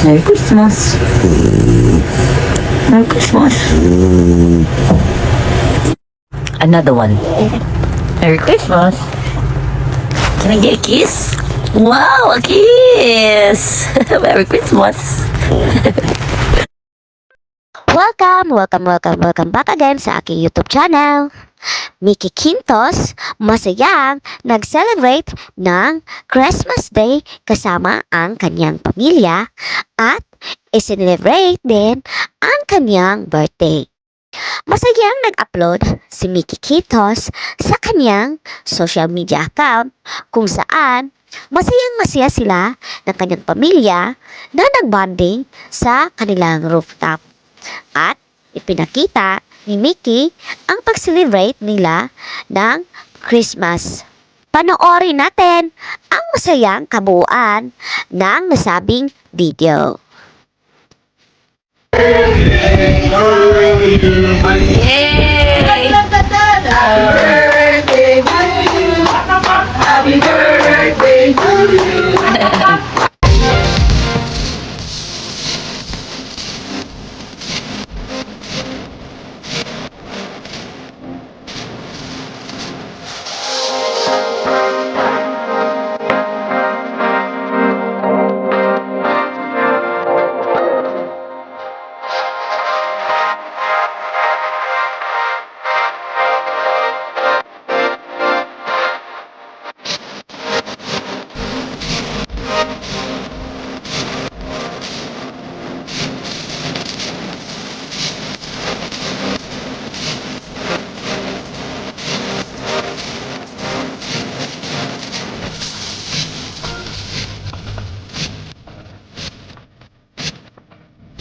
Merry Christmas. Merry Christmas. Another one. Merry Christmas. Can I get a kiss? Wow, a kiss! Merry Christmas. Welcome back again sa aking YouTube channel. Mickey Quintos, masayang nag-celebrate ng Christmas Day kasama ang kanyang pamilya at i-celebrate din ang kanyang birthday. Masayang nag-upload si Mickey Quintos sa kanyang social media account kung saan masayang-masaya sila ng kanyang pamilya na nagbanding sa kanilang rooftop. At ipinakita ni Mickey ang pag-celebrate nila ng Christmas. Panoorin natin ang masayang kabuuan ng nasabing video. Yay!